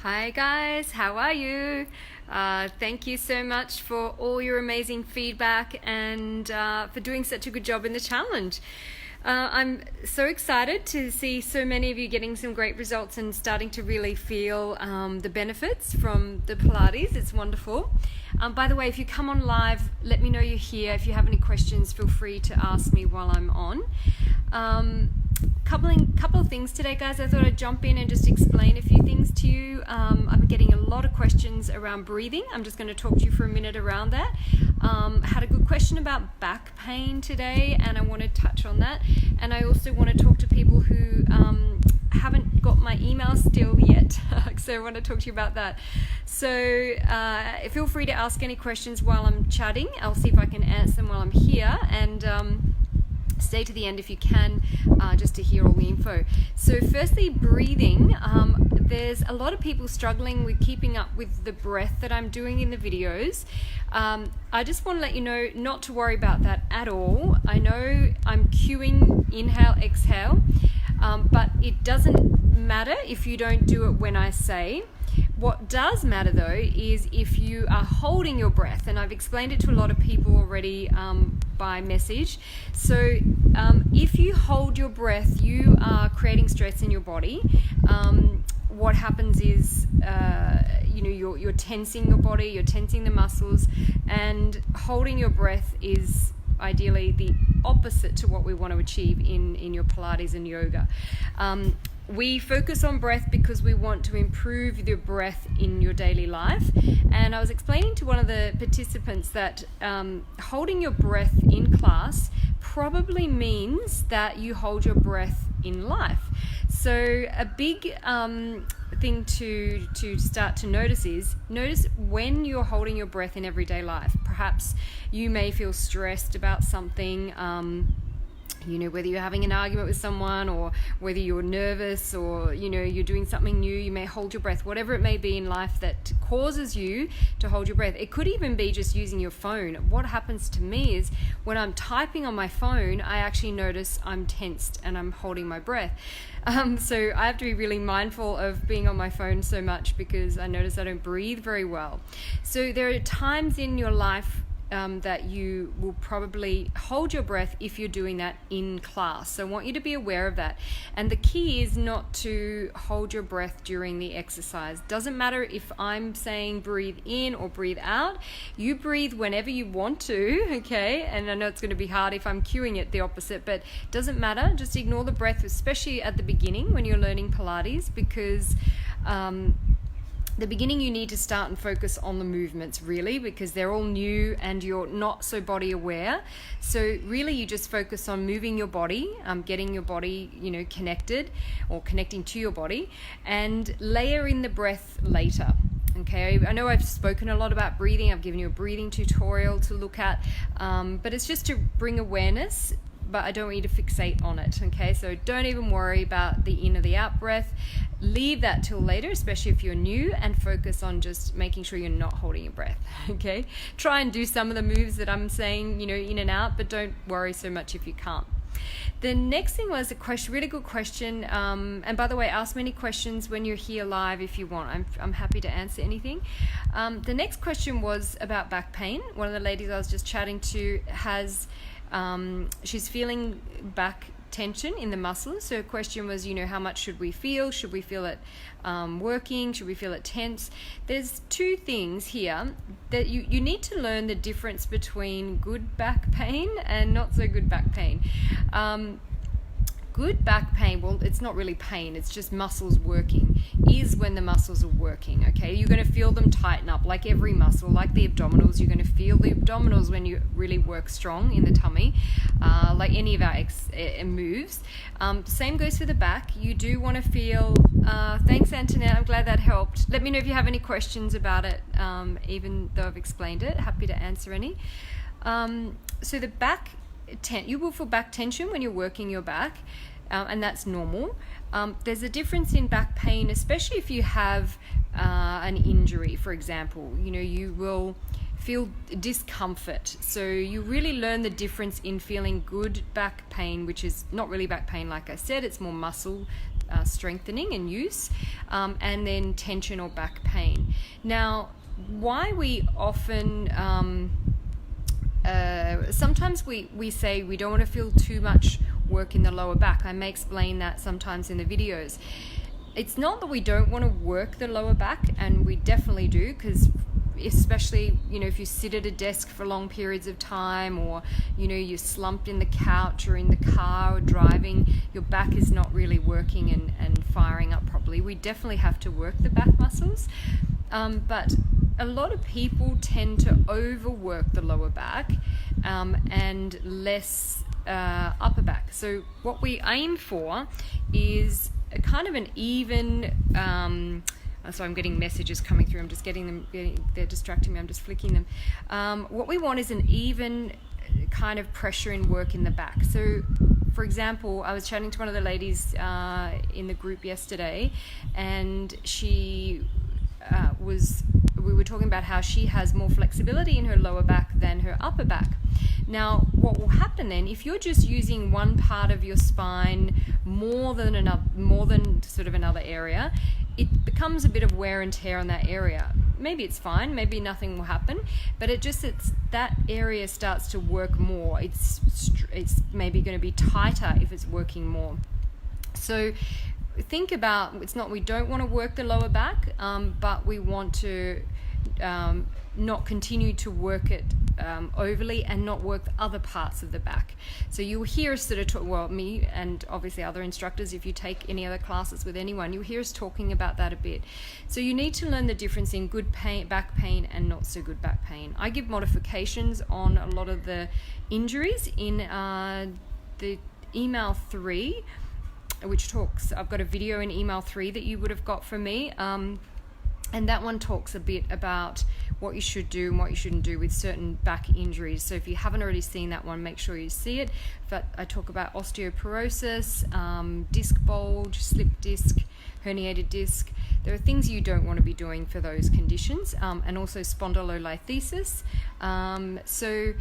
Hi guys, how are you? Thank you so much for all your amazing feedback and for doing such a good job in the challenge. I'm so excited to see so many of you getting some great results and starting to really feel the benefits from the Pilates. It's wonderful. By the way, if you come on live, let me know you're here. If you have any questions, feel free to ask me while I'm on. Couple of things today, guys. I thought I'd jump in and just explain a few things to you. I'm getting a lot of questions around breathing. I'm just going to talk to you for a minute around that. I had a good question about back pain today, and I want to touch on that. And I also want to talk to people who haven't got my email still yet. So I want to talk to you about that. So feel free to ask any questions while I'm chatting. I'll see if I can answer them while I'm here, and stay to the end if you can, just to hear all the info. So firstly, breathing. There's a lot of people struggling with keeping up with the breath that I'm doing in the videos. I just want to let you know not to worry about that at all. I know I'm cueing inhale, exhale, but it doesn't matter if you don't do it when I say. What does matter though is if you are holding your breath, and I've explained it to a lot of people already by message. So if you hold your breath, you are creating stress in your body. What happens is you're tensing your body, you're tensing the muscles, and holding your breath is ideally the opposite to what we want to achieve in your Pilates and yoga. We focus on breath because we want to improve the breath in your daily life. And I was explaining to one of the participants that holding your breath in class probably means that you hold your breath in life. So a big thing to start to notice is when you're holding your breath in everyday life. Perhaps you may feel stressed about something, whether you're having an argument with someone, or whether you're nervous, or you're doing something new, you may hold your breath. Whatever it may be in life that causes you to hold your breath. It could even be just using your phone. What happens to me is when I'm typing on my phone, I actually notice I'm tensed and I'm holding my breath. So I have to be really mindful of being on my phone so much because I notice I don't breathe very well. So there are times in your life that you will probably hold your breath if you're doing that in class. So I want you to be aware of that. And the key is not to hold your breath during the exercise. Doesn't matter if I'm saying breathe in or breathe out. You breathe whenever you want to, okay? And I know it's going to be hard if I'm cueing it the opposite, but it doesn't matter. Just ignore the breath, especially at the beginning when you're learning Pilates, because the beginning you need to start and focus on the movements really, because they're all new and you're not so body aware. So really you just focus on moving your body, getting your body connected or connecting to your body, and layer in the breath later. Okay, I know I've spoken a lot about breathing. I've given you a breathing tutorial to look at, but it's just to bring awareness, but I don't want you to fixate on it, okay? So don't even worry about the in or the out breath. Leave that till later, especially if you're new, and focus on just making sure you're not holding your breath, okay? Try and do some of the moves that I'm saying, in and out, but don't worry so much if you can't. The next thing was a question, really good question. And by the way, ask me any questions when you're here live if you want. I'm happy to answer anything. The next question was about back pain. One of the ladies I was just chatting to has she's feeling back tension in the muscles. So her question was, how much should we feel? Should we feel it working? Should we feel it tense? There's two things here that you need to learn the difference between good back pain and not so good back pain. Good back pain, well, it's not really pain, it's just muscles working, is when the muscles are working, okay? You're going to feel them tighten up, like every muscle, like the abdominals. You're going to feel the abdominals when you really work strong in the tummy, like any of our moves. Same goes for the back. You do want to feel, thanks Antoinette, I'm glad that helped. Let me know if you have any questions about it, even though I've explained it. Happy to answer any. So the back, you will feel back tension when you're working your back, and that's normal. There's a difference in back pain, especially if you have an injury, for example. You will feel discomfort. So you really learn the difference in feeling good back pain, which is not really back pain, like I said, it's more muscle strengthening and use, and then tension or back pain. Now, why we often sometimes we say we don't want to feel too much work in the lower back. I may explain that sometimes in the videos. It's not that we don't want to work the lower back, and we definitely do, because especially, if you sit at a desk for long periods of time, or you're slumped in the couch or in the car or driving, your back is not really working and firing up properly. We definitely have to work the back muscles, but a lot of people tend to overwork the lower back and less upper back. So what we aim for is a kind of an even so I'm getting messages coming through. I'm just getting them. They're distracting me. I'm just flicking them. What we want is an even kind of pressure in work in the back. So, for example, I was chatting to one of the ladies in the group yesterday, and we were talking about how she has more flexibility in her lower back than her upper back. Now, what will happen then, if you're just using one part of your spine more than sort of another area, it becomes a bit of wear and tear on that area. Maybe it's fine, maybe nothing will happen, but it's that area starts to work more. It's maybe going to be tighter if it's working more. So think about, it's not we don't want to work the lower back, but we want to not continue to work it overly and not work the other parts of the back. So you'll hear us sort of me and obviously other instructors, if you take any other classes with anyone, you'll hear us talking about that a bit. So you need to learn the difference in good back pain and not so good back pain. I give modifications on a lot of the injuries in the email 3, which talks, I've got a video in email 3 that you would have got from me, and that one talks a bit about what you should do and what you shouldn't do with certain back injuries. So if you haven't already seen that one, make sure you see it. But I talk about osteoporosis, disc bulge, slip disc, herniated disc. There are things you don't want to be doing for those conditions, and also spondylolisthesis. So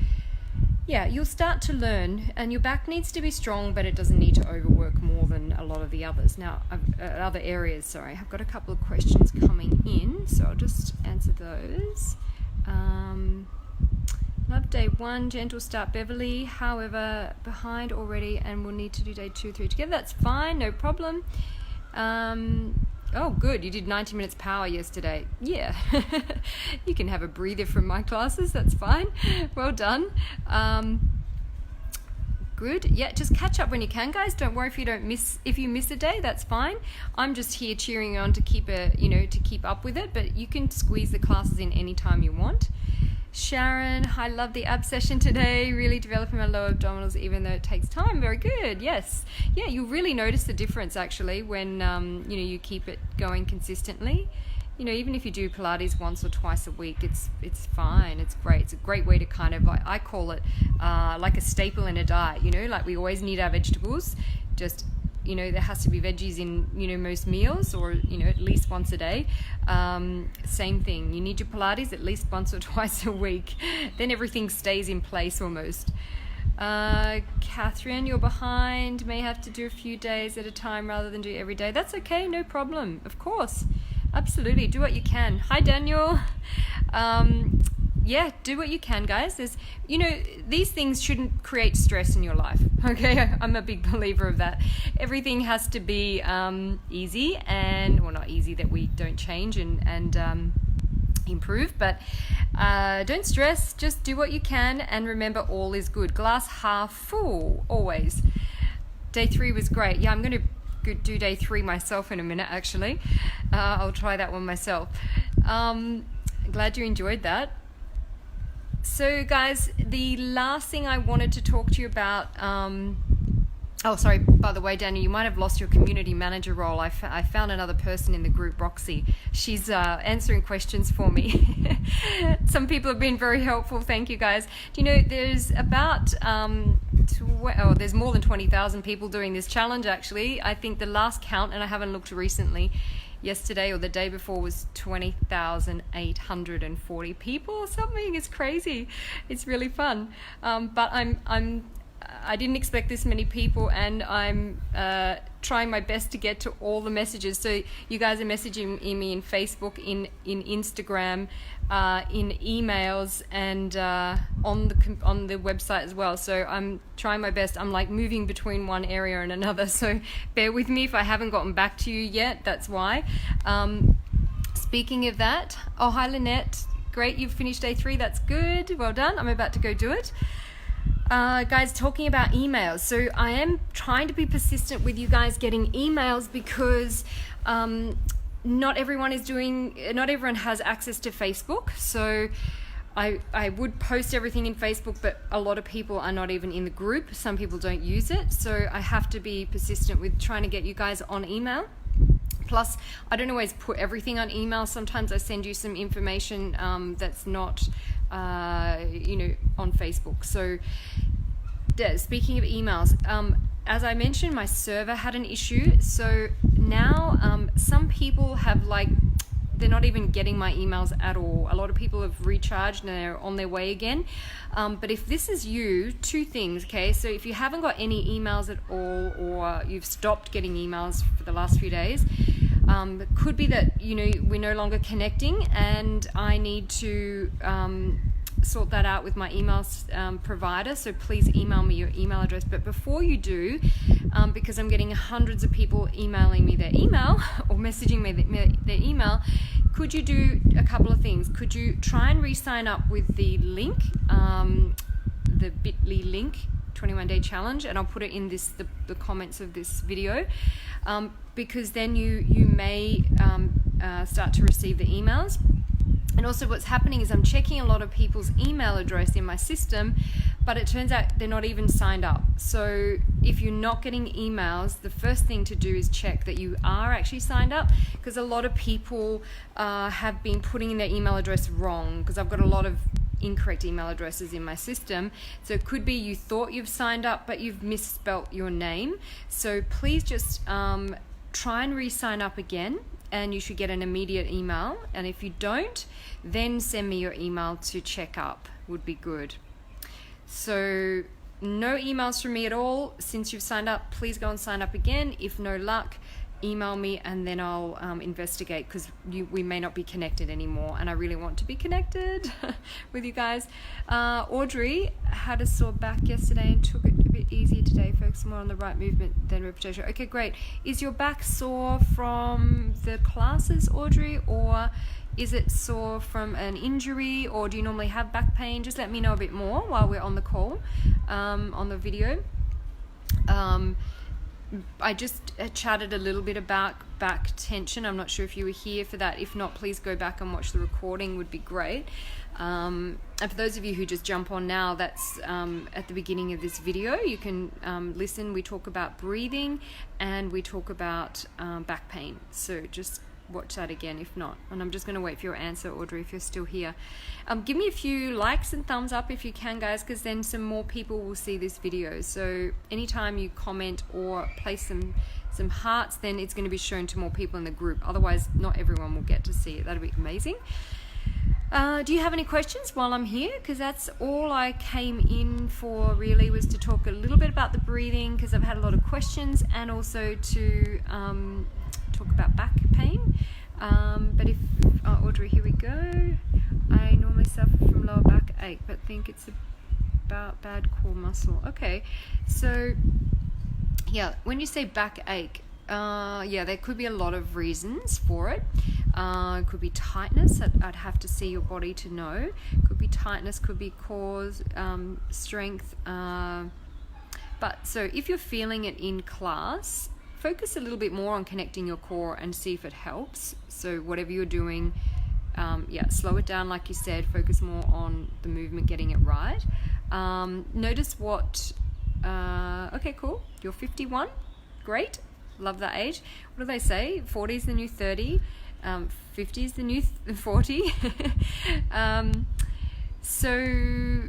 yeah, you'll start to learn, and your back needs to be strong, but it doesn't need to overwork more than a lot of the others. Now, other areas, sorry, I've got a couple of questions coming in, so I'll just answer those. Love day 1, gentle start, Beverly. However, behind already, and we'll need to do day 2, 3 together. That's fine, no problem. Oh, good. You did 90 minutes power yesterday. Yeah. You can have a breather from my classes. That's fine. Well done. Good. Yeah, just catch up when you can, guys. Don't worry if you miss a day. That's fine. I'm just here cheering you on to keep up with it. But you can squeeze the classes in any time you want. Sharon, I love the ab session today, really developing my lower abdominals even though it takes time. Very good. Yes. Yeah, you'll really notice the difference actually when you keep it going consistently. Even if you do Pilates once or twice a week, it's fine. It's great. It's a great way to kind of, I call it like a staple in a diet, like we always need our vegetables. Just there has to be veggies in, most meals, or, at least once a day. Same thing. You need your Pilates at least once or twice a week. Then everything stays in place almost. Catherine, you're behind. May have to do a few days at a time rather than do it every day. That's okay. No problem. Of course. Absolutely. Do what you can. Hi, Daniel. Yeah, do what you can, guys. There's, these things shouldn't create stress in your life. Okay, I'm a big believer of that. Everything has to be easy, and not easy that we don't change and improve, but don't stress. Just do what you can, and remember, all is good. Glass half full, always. Day 3 was great. Yeah, I'm going to do day 3 myself in a minute. Actually, I'll try that one myself. Glad you enjoyed that. So guys, the last thing I wanted to talk to you about, sorry, by the way, Daniel, you might have lost your community manager role. I found another person in the group, Roxy. She's answering questions for me. Some people have been very helpful. Thank you, guys. Do you know there's about, there's more than 20,000 people doing this challenge, actually. I think the last count, and I haven't looked recently, yesterday or the day before, was 20,840 people or something. It's crazy. It's really fun. But I'm I didn't expect this many people, and I'm trying my best to get to all the messages. So you guys are messaging me in Facebook, in Instagram, in emails, and on the website as well. So I'm trying my best. I'm like moving between one area and another. So bear with me if I haven't gotten back to you yet. That's why. Speaking of that, oh hi Lynette. Great, you've finished day 3. That's good. Well done. I'm about to go do it. Guys, talking about emails. So I am trying to be persistent with you guys getting emails because not everyone has access to Facebook. So I would post everything in Facebook, but a lot of people are not even in the group. Some people don't use it. So I have to be persistent with trying to get you guys on email. Plus, I don't always put everything on email. Sometimes I send you some information that's not, on Facebook. So, speaking of emails, as I mentioned, my server had an issue. So now some people have they're not even getting my emails at all. A lot of people have recharged and they're on their way again. But if this is you, 2 things, okay? So if you haven't got any emails at all, or you've stopped getting emails for the last few days, it could be that, we're no longer connecting, and I need to sort that out with my email provider. So please email me your email address. But before you do, because I'm getting hundreds of people emailing me their email or messaging me their email, could you do a couple of things? Could you try and re-sign up with the link, the bit.ly link, 21-day challenge, and I'll put it in the comments of this video, because then you may start to receive the emails. And also what's happening is I'm checking a lot of people's email address in my system, but it turns out they're not even signed up. So if you're not getting emails, the first thing to do is check that you are actually signed up, because a lot of people have been putting in their email address wrong, because I've got a lot of incorrect email addresses in my system. So it could be you thought you've signed up, but you've misspelt your name. So please just try and re-sign up again, and you should get an immediate email. And if you don't, then send me your email to check up, would be good. So no emails from me at all since you've signed up. Please go and sign up again. If no luck, email me, and then I'll investigate, because we may not be connected anymore, and I really want to be connected with you guys. Audrey had a sore back yesterday and took it a bit easier today, focused more on the right movement than repetition. Okay, great. Is your back sore from the classes, Audrey, or is it sore from an injury, or do you normally have back pain? Just let me know a bit more while we're on the call, on the video. I just chatted a little bit about back tension. I'm not sure if you were here for that. If not, please go back and watch the recording, would be great. And for those of you who just jump on now, that's at the beginning of this video. You can listen. We talk about breathing, and we talk about back pain. So just watch that again if not. And I'm just going to wait for your answer, Audrey, if you're still here. Give me a few likes and thumbs up if you can, guys, because then some more people will see this video. So anytime you comment or place some hearts, then it's going to be shown to more people in the group. Otherwise, not everyone will get to see it. That'd be amazing. Do you have any questions while I'm here? Because that's all I came in for, really, was to talk a little bit about the breathing, because I've had a lot of questions, and also to talk about back pain. But if Audrey, here we go. I normally suffer from lower back ache, but think it's about bad core muscle. Okay, so yeah, when you say back ache, there could be a lot of reasons for it. It could be tightness. I'd have to see your body to know. Could be tightness, could be core strength. But so if you're feeling it in class, focus a little bit more on connecting your core and see if it helps. So whatever you're doing, slow it down, like you said. Focus more on the movement, getting it right. Notice what... okay, cool. You're 51. Great. Love that age. What do they say? 40 is the new 30. 50 is the new 40.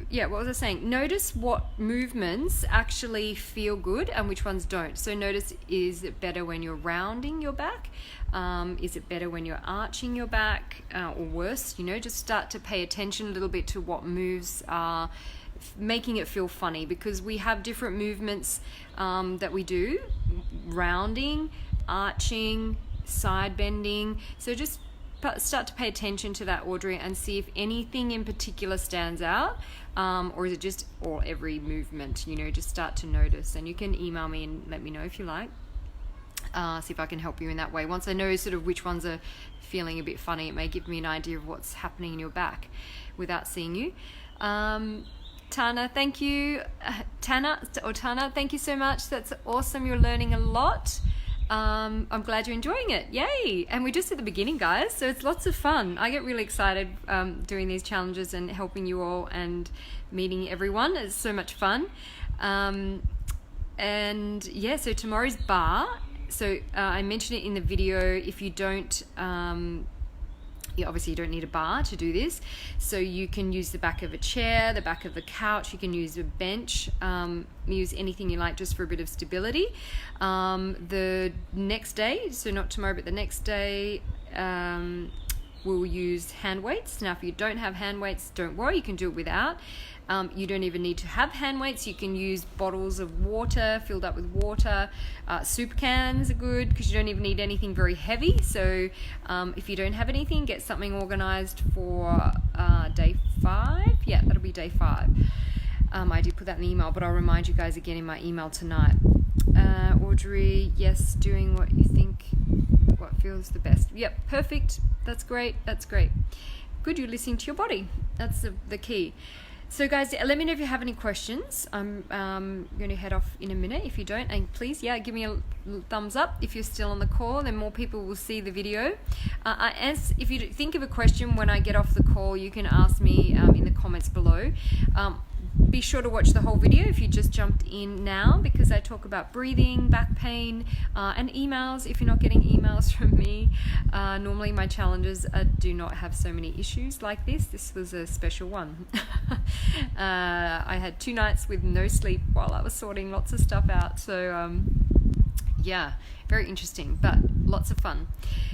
What was I saying? Notice what movements actually feel good and which ones don't. So notice, is it better when you're rounding your back? Is it better when you're arching your back? Or worse, just start to pay attention a little bit to what moves are making it feel funny, because we have different movements that we do: rounding, arching, side bending. So just start to pay attention to that, Audrey, and see if anything in particular stands out, or is it just all every movement? Just start to notice, and you can email me and let me know if you like. See if I can help you in that way. Once I know sort of which ones are feeling a bit funny, it may give me an idea of what's happening in your back without seeing you. Tana, thank you. Tana, thank you so much. That's awesome. You're learning a lot. I'm glad you're enjoying it. Yay! And we're just at the beginning, guys, so it's lots of fun. I get really excited doing these challenges and helping you all and meeting everyone. It's so much fun. And yeah, so tomorrow's barre. So I mentioned it in the video. If you don't, obviously you don't need a bar to do this. So you can use the back of a chair, the back of the couch. You can use a bench. Use anything you like just for a bit of stability. The next day, so not tomorrow, but the next day, we'll use hand weights. Now, if you don't have hand weights, don't worry. You can do it without. You don't even need to have hand weights. You can use bottles of water filled up with water. Soup cans are good because you don't even need anything very heavy. So if you don't have anything, get something organized for day 5. Yeah, that'll be day 5. I did put that in the email, but I'll remind you guys again in my email tonight. Audrey, yes, doing what you think, what feels the best. Yep, perfect. That's great. That's great. Good, you're listening to your body. That's the key. So guys, let me know if you have any questions. I'm going to head off in a minute. If you don't, and please, give me a thumbs up if you're still on the call, then more people will see the video. If you think of a question when I get off the call, you can ask me in the comments below. Be sure to watch the whole video if you just jumped in now, because I talk about breathing, back pain, and emails. If you're not getting emails from me, normally my challenges do not have so many issues like this. This was a special one. I had 2 nights with no sleep while I was sorting lots of stuff out. So yeah, very interesting, but lots of fun.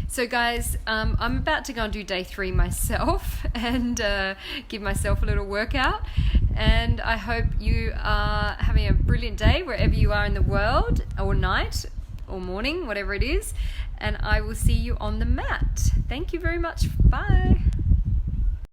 So guys, I'm about to go and do day 3 myself and give myself a little workout. And I hope you are having a brilliant day wherever you are in the world, or night or morning, whatever it is. And I will see you on the mat. Thank you very much. Bye.